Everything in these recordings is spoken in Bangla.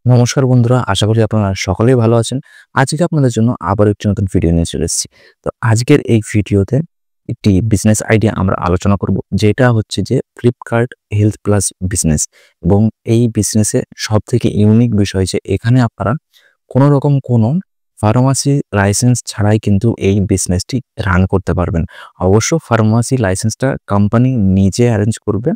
নমস্কার বন্ধুরা, আশা করি আপনারা সকলেই ভালো আছেন। আজকে আপনাদের জন্য আবার একটি নতুন ভিডিও নিয়ে চলে এসেছি। তো আজকের এই ভিডিওতে একটি বিজনেস আইডিয়া আমরা আলোচনা করব, যেটা হচ্ছে যে ফ্লিপকার্ট হেলথ প্লাস বিজনেস। এবং এই বিজনেসে সবথেকে ইউনিক বিষয় যে এখানে আপনারা কোনো রকম কোনো ফার্মাসি লাইসেন্স ছাড়াই কিন্তু এই বিজনেসটি রান করতে পারবেন। অবশ্য ফার্মাসি লাইসেন্সটা কোম্পানি নিজে অ্যারেঞ্জ করবে।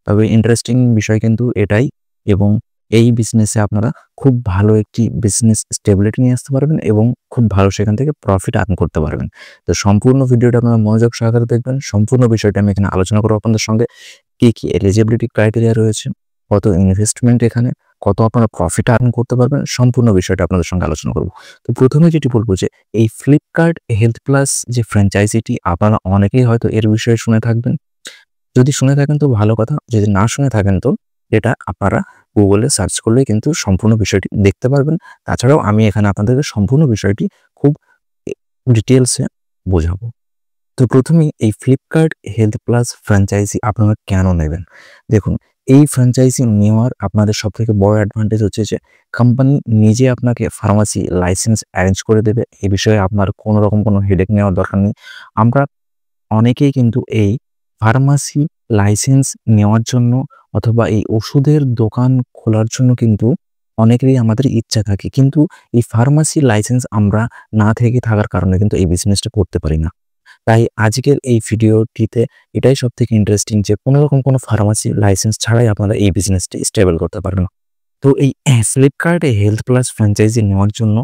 তবে ইন্টারেস্টিং বিষয় কিন্তু এটাই। এবং এই বিজনেসে আপনারা খুব ভালো একটি বিজনেস স্টেবিলিটি নিয়ে আসতে পারবেন এবং খুব ভালো সেখান থেকে প্রফিট আর্ন করতে পারবেন। তো সম্পূর্ণ ভিডিওটা আপনারা মনোযোগ সহকারে দেখবেন। সম্পূর্ণ বিষয়টা আমি এখানে আলোচনা করব আপনাদের সঙ্গে। কি এলিজিবিলিটি ক্রাইটেরিয়া রয়েছে, কত ইনভেস্টমেন্ট এখানে, কত আপনারা প্রফিট আর্ন করতে পারবেন, সম্পূর্ণ বিষয়টা আপনাদের সঙ্গে আলোচনা করব। তো প্রথমে যেটি বলবো যে এই ফ্লিপকার্ট হেলথ প্লাস যে ফ্র্যাঞ্চাইজিটি, আপনারা অনেকেই হয়তো এর বিষয়ে শুনে থাকবেন। যদি শুনে থাকেন তো ভালো কথা, যদি না শুনে থাকেন তো এটা আপনারা গুগলে সার্চ করলেই কিন্তু সম্পূর্ণ বিষয়টি দেখতে পারবেন। তাছাড়াও আমি এখানে আপনাদেরকে সম্পূর্ণ বিষয়টি খুব ডিটেলসে বোঝাবো। তো প্রথমেই এই ফ্লিপকার্ট হেলথ প্লাস ফ্র্যাঞ্চাইজি আপনারা কেন নেবেন? দেখুন, এই ফ্র্যাঞ্চাইজি নেওয়ার আপনাদের সবথেকে বড় অ্যাডভান্টেজ হচ্ছে যে কোম্পানি নিজে আপনাকে ফার্মাসি লাইসেন্স অ্যারেঞ্জ করে দেবে। এই বিষয়ে আপনার কোনো রকম কোনো হেডেক নেওয়ার দরকার নেই। আমরা অনেকেই কিন্তু এই ফার্মাসি লাইসেন্স নেওয়ার জন্য অথবা এই ওষুধের দোকান খোলার জন্য কিন্তু অনেকেরই আমাদের ইচ্ছা থাকে। কিন্তু এই ফার্মাসি লাইসেন্স আমরা না থেকে থাকার কারণে কিন্তু এই বিজনেসটা করতে পারি না। তাই আজকের এই ভিডিওটিতে এটাই সবথেকে ইন্টারেস্টিং যে কোনোরকম কোনো ফার্মাসি লাইসেন্স ছাড়াই আপনারা এই বিজনেসটি স্টেবল করতে পারবেন। তো এই ফ্লিপকার্টে হেলথ প্লাস ফ্র্যাঞ্চাইজি নেওয়ার জন্য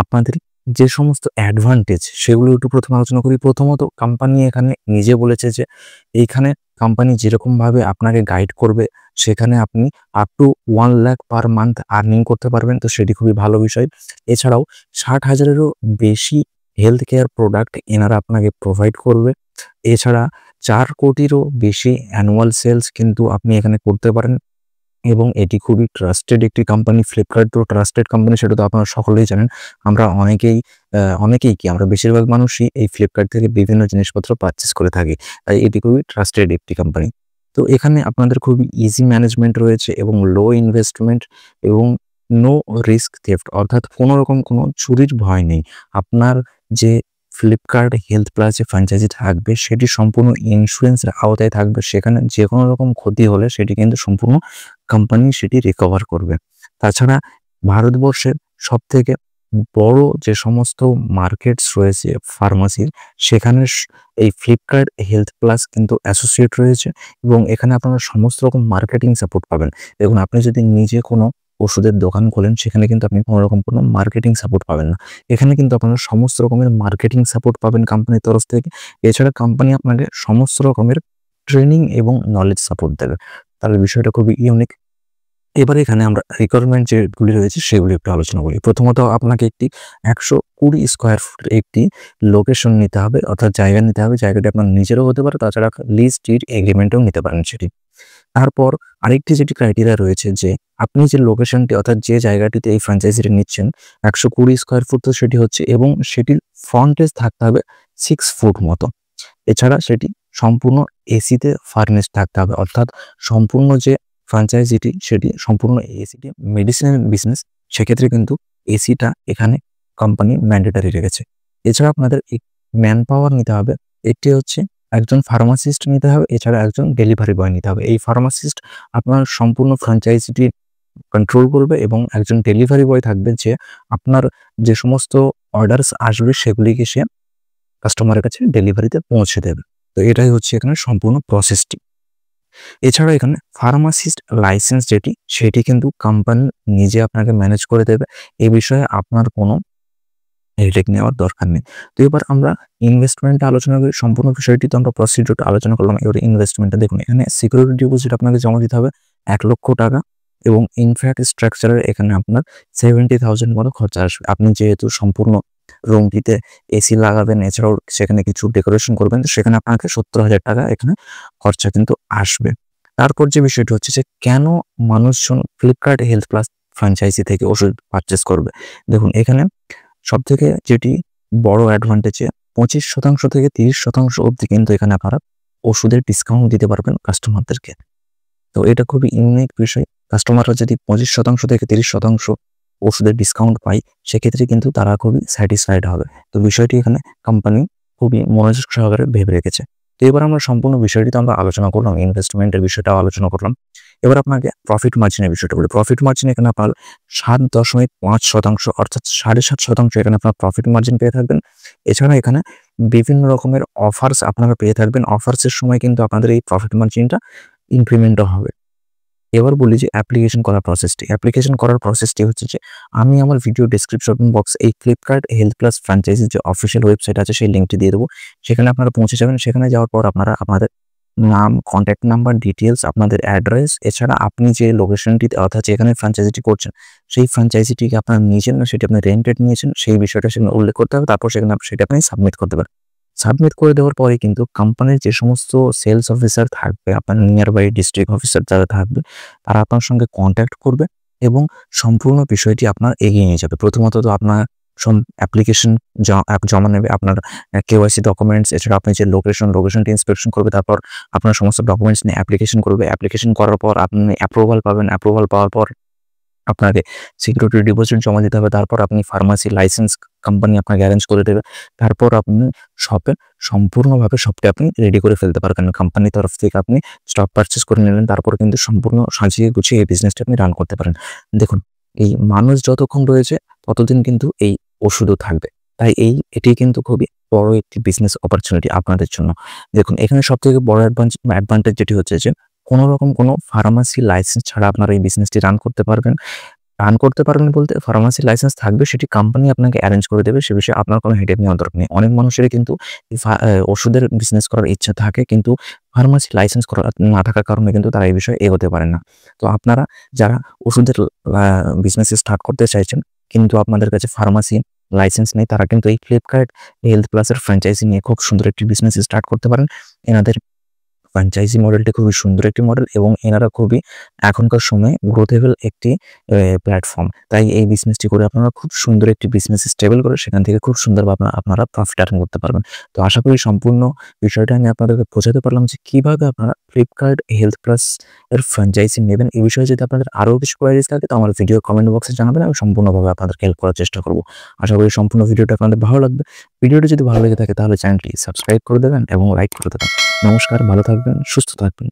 আপনাদের যে সমস্ত অ্যাডভান্টেজ সেগুলো একটু প্রথমে আলোচনা করি। প্রথমত, কোম্পানি এখানে নিজে বলেছে যে এইখানে কোম্পানি যেরকমভাবে আপনাকে গাইড করবে সেখানে আপনি up to 1 lakh per month earning করতে পারবেন। তো সেটি খুবই ভালো বিষয়। এছাড়াও 60,000-এরও বেশি হেলথ কেয়ার প্রোডাক্ট এনারা আপনাকে প্রোভাইড করবে। এছাড়া 4 কোটিরও বেশি অ্যানুয়াল সেলস কিন্তু আপনি এখানে করতে পারেন। এবং এটি খুবই ট্রাস্টেড একটি কোম্পানি। ফ্লিপকার্ট তো ট্রাস্টেড কোম্পানি, সেটা তো আপনারা সকলেই জানেন। আমরা অনেকেই কি আমরা বেশিরভাগ মানুষই এই ফ্লিপকার্ট থেকে বিভিন্ন জিনিসপত্র পারচেজ করে থাকি। তাই এটি খুবই ট্রাস্টেড একটি কোম্পানি। তো এখানে আপনাদের খুবই ইজি ম্যানেজমেন্ট রয়েছে এবং লো ইনভেস্টমেন্ট এবং নো রিস্ক থেফট, অর্থাৎ কোনো রকম কোনো চুরির ভয় নেই। আপনার যে ফ্লিপকার্ট হেলথ প্লাস যে ফ্র্যাঞ্চাইজি থাকবে সেটি সম্পূর্ণ ইন্স্যুরেন্সের আওতায় থাকবে। সেখানে যে কোনো রকম ক্ষতি হলে সেটি কিন্তু সম্পূর্ণ কোম্পানি সেটি রিকভার করবে। তাছাড়া ভারতবর্ষের সবথেকে বড় যে সমস্ত মার্কেটস রয়েছে ফার্মাসির, সেখানে এই ফ্লিপকার্ট হেলথ প্লাস কিন্তু অ্যাসোসিয়েট রয়েছে এবং এখানে আপনারা সমস্ত রকম মার্কেটিং সাপোর্ট পাবেন। দেখুন, আপনি যদি নিজে কোনো ওষুধের দোকান খোলেন সেখানে কিন্তু আপনি কোনো রকম কোনো মার্কেটিং সাপোর্ট পাবেন না। এখানে কিন্তু আপনারা সমস্ত রকমের মার্কেটিং সাপোর্ট পাবেন কোম্পানির তরফ থেকে। এছাড়া কোম্পানি আপনাকে সমস্ত রকমের ট্রেনিং এবং নলেজ সাপোর্ট দেবে। তাহলে বিষয়টা খুবই ইউনিক। এবারে এখানে আমরা রিকোয়ারমেন্ট যেগুলি রয়েছে সেগুলি একটু আলোচনা করি। প্রথমত, আপনাকে একটি 120 স্কোয়ার ফুটের একটি লোকেশন নিতে হবে, অর্থাৎ জায়গা নিতে হবে। জায়গাটি আপনার নিজেরও হতে পারে, তাছাড়া লিজ ডিড এগ্রিমেন্টও নিতে পারেন সেটি। তারপর আরেকটি যেটি ক্রাইটেরিয়া রয়েছে যে আপনি যে লোকেশনটি অর্থাৎ যে জায়গাটিতে এই ফ্র্যাঞ্চাইজিটি নিচ্ছেন 120 স্কোয়ার ফুট, তো সেটি হচ্ছে এবং সেটির ফ্রন্টেজ থাকতে হবে 6 ফুট মতো। এছাড়া সেটি সম্পূর্ণ এসিতে ফার্নিশড থাকতে হবে, অর্থাৎ সম্পূর্ণ যে ফ্র্যাঞ্চাইজিটি সেটি সম্পূর্ণ এসিটি মেডিসিনাল বিজনেস। সেক্ষেত্রে কিন্তু এসিটা এখানে কোম্পানি ম্যান্ডেটরি রেখেছে। এছাড়া আপনাদের ম্যান পাওয়ার নিতে হবে। একটি হচ্ছে একজন ফার্মাসিস্ট নিতে হবে, এছাড়া একজন ডেলিভারি বয় নিতে হবে। এই ফার্মাসিস্ট আপনার সম্পূর্ণ ফ্র্যাঞ্চাইজিটি কন্ট্রোল করবে এবং একজন ডেলিভারি বয় থাকবে যে আপনার যে সমস্ত অর্ডারস আসবে সেগুলিকে সে কাস্টমারের কাছে ডেলিভারিতে পৌঁছে দেবে। তো এটাই হচ্ছে এখানে সম্পূর্ণ প্রসেসটি। এছাড়া এখানে ফার্মাসিস্ট লাইসেন্স যেটি সেটি কিন্তু কোম্পানি নিজে আপনাকে ম্যানেজ করে দেবে। এই বিষয়ে আপনার কোনো হেডেক নেওয়ার দরকার নেই। তো এবার আমরা ইনভেস্টমেন্টটা আলোচনা করি। সম্পূর্ণ বিষয়টি তো আমরা প্রসিডিউরটা আলোচনা করলাম। এবারে ইনভেস্টমেন্টটা দেখুন, এখানে সিকিউরিটি ডিপোজিট আপনাকে জমা দিতে হবে 1,00,000 টাকা এবং ইনফ্রাস্ট্রাকচারের এখানে আপনার 70,000 মতো খরচা আসবে। আপনি যেহেতু সম্পূর্ণ রুমটিতে এসি লাগাবেন, এছাড়াও সেখানে কিছু ডেকোরেশন করবেন, তো সেখানে আপনাকে 70,000 টাকা এখানে খরচা কিন্তু আসবে। তারপর যে বিষয়টি হচ্ছে যে কেন মানুষজন ফ্লিপকার্ট হেলথ প্লাস ফ্র্যাঞ্চাইজি থেকে ওষুধ পারচেজ করবে? দেখুন, এখানে সবথেকে যেটি বড় অ্যাডভান্টেজ যে 25% থেকে 30% অবধি কিন্তু এখানে আপনারা ওষুধের ডিসকাউন্ট দিতে পারবেন কাস্টমারদেরকে। তো এটা খুবই ইউনিক বিষয়। কাস্টমাররা যদি 25% থেকে 30% ওষুধের ডিসকাউন্ট পায়, সেক্ষেত্রে কিন্তু তারা খুবই স্যাটিসফাইড হবে। তো বিষয়টি এখানে কোম্পানি খুবই মনোযোগ সহকারে ভেবে রেখেছে। তো এবার আমরা সম্পূর্ণ বিষয়টি তো আমরা আলোচনা করলাম, ইনভেস্টমেন্টের বিষয়টাও আলোচনা করলাম। এবার আপনাকে প্রফিট মার্জিনের বিষয়টা বলি। প্রফিট মার্জিন এখানে আপনার 7.5% অর্থাৎ 7.5% এখানে আপনার প্রফিট মার্জিন পেয়ে থাকবেন। এছাড়া এখানে বিভিন্ন রকমের অফার্স আপনারা পেয়ে থাকবেন। অফার্সের সময় কিন্তু আপনাদের এই প্রফিট মার্জিনটা ইনক্রিমেন্টও হবে। এবার বলি যে অ্যাপ্লিকেশন করার প্রসেসটি। অ্যাপ্লিকেশন করার প্রসেসটি হচ্ছে যে আমি আমার ভিডিও ডেসক্রিপশন বক্সে এই ফ্লিপকার্ট হেলথ প্লাস ফ্র্যাঞ্চাইজির যে অফিসিয়াল ওয়েবসাইট আছে সেই লিঙ্কটি দিয়ে দেবো। সেখানে আপনারা পৌঁছে যাবেন। সেখানে যাওয়ার পর আপনারা আপনাদের নাম, কন্ট্যাক্ট নাম্বার, ডিটেইলস, আপনাদের অ্যাড্রেস, এছাড়া আপনি যে লোকেশনটিতে অর্থাৎ যেখানে ফ্র্যাঞ্চাইজিটি করছেন সেই ফ্র্যাঞ্চাইজিটিকে আপনারা নিয়েছেন না সেটি আপনি রেন্টেড নিয়েছেন সেই বিষয়টা সেখানে উল্লেখ করতে হবে। তারপর সেখানে সেটা আপনি সাবমিট করতে পারেন। সাবমিট করে দেওয়ার পরে কিন্তু কোম্পানির যে সমস্ত সেলস অফিসার থাকবে, আপনার নিয়ার বাই ডিস্ট্রিক্ট অফিসার যারা থাকবে, তারা আপনার সঙ্গে কন্ট্যাক্ট করবে এবং সম্পূর্ণ বিষয়টি আপনার এগিয়ে নিয়ে যাবে। প্রথমত তো আপনার অ্যাপ্লিকেশন জমা নেবে, আপনার কেওয়াইসি ডকুমেন্টস, এছাড়া আপনি যে লোকেশনটি ইন্সপেকশন করবে, তারপর আপনার সমস্ত ডকুমেন্টস নিয়ে অ্যাপ্লিকেশন করবে। অ্যাপ্লিকেশন করার পর আপনি অ্যাপ্রুভাল পাবেন। অ্যাপ্রুভাল পাওয়ার পর আপনাকে সিকিউরিটি ডিপোজিট জমা দিতে হবে। তারপর আপনি ফার্মাসি লাইসেন্স কোম্পানি আপনাকে অ্যারেঞ্জ করে দেবে। তারপর আপনি সম্পূর্ণভাবে শপটি আপনি রেডি করে ফেলতে পারবেন। কোম্পানির তরফ থেকে আপনি স্টক পারচেজ করে নিলেন। তারপর কিন্তু সম্পূর্ণ সাজিয়ে গুছিয়ে এই বিজনেসটা আপনি রান করতে পারেন। দেখুন, এই মানুষ যতক্ষণ রয়েছে ততদিন কিন্তু এই ওষুধও থাকবে। তাই এটি কিন্তু খুবই বড় একটি বিজনেস অপরচুনিটি আপনাদের জন্য। দেখুন, এখানে সবথেকে বড় অ্যাডভান্টেজ যেটি হচ্ছে যে কোনো রকম কোনো ফার্মাসি লাইসেন্স ছাড়া আপনারা এই বিজনেসটি রান করতে পারবেন। রান করতে পারবেন বলতে ফার্মাসি লাইসেন্স থাকবে, সেটি কোম্পানি আপনাকে অ্যারেঞ্জ করে দেবে। সে বিষয়ে আপনার কোনো হেডেক নেওয়ার দরকার নেই। অনেক মানুষেরই কিন্তু ওষুধের বিজনেস করার ইচ্ছা থাকে, কিন্তু ফার্মাসি লাইসেন্স করা না থাকার কারণে কিন্তু তারা এই বিষয়ে এগোতে পারেন না। তো আপনারা যারা ওষুধের বিজনেস স্টার্ট করতে চাইছেন কিন্তু আপনাদের কাছে ফার্মাসি লাইসেন্স নেই, তারা কিন্তু এই ফ্লিপকার্ট হেলথ প্লাসের ফ্র্যাঞ্চাইজি নিয়ে খুব সুন্দর একটি বিজনেস স্টার্ট করতে পারেন। এনাদের ফ্র্যাঞ্চাইজি মডেলটি খুবই সুন্দর একটি মডেল এবং এনারা খুবই এখনকার সময়ে গ্রোথেবল একটি প্ল্যাটফর্ম। তাই এই বিজনেসটি করে আপনারা খুব সুন্দর একটি বিজনেস স্টেবল করে সেখান থেকে খুব সুন্দরভাবে আপনারা প্রফিট আর্ন করতে পারবেন। তো আশা করি সম্পূর্ণ বিষয়টা আমি আপনাদেরকে বোঝাতে পারলাম যে কিভাবে আপনারা ফ্লিপকার্ট হেলথ প্লাস এর ফ্র্যাঞ্চাইজি নেবেন। এই বিষয়ে যদি আপনাদের আরও কিছু কোয়ারিজ থাকে তো আমার ভিডিও কমেন্ট বক্সে জানাবেন, আমি সম্পূর্ণভাবে আপনাদেরকে হেল্প করার চেষ্টা করব। আশা করি সম্পূর্ণ ভিডিওটা আপনাদের ভালো লাগবে। ভিডিওটি যদি ভালো লেগে থাকে তাহলে চ্যানেলটি সাবস্ক্রাইব করে দেবেন এবং লাইক করে দেবেন। নমস্কার, ভালো থাকবেন, সুস্থ থাকবেন।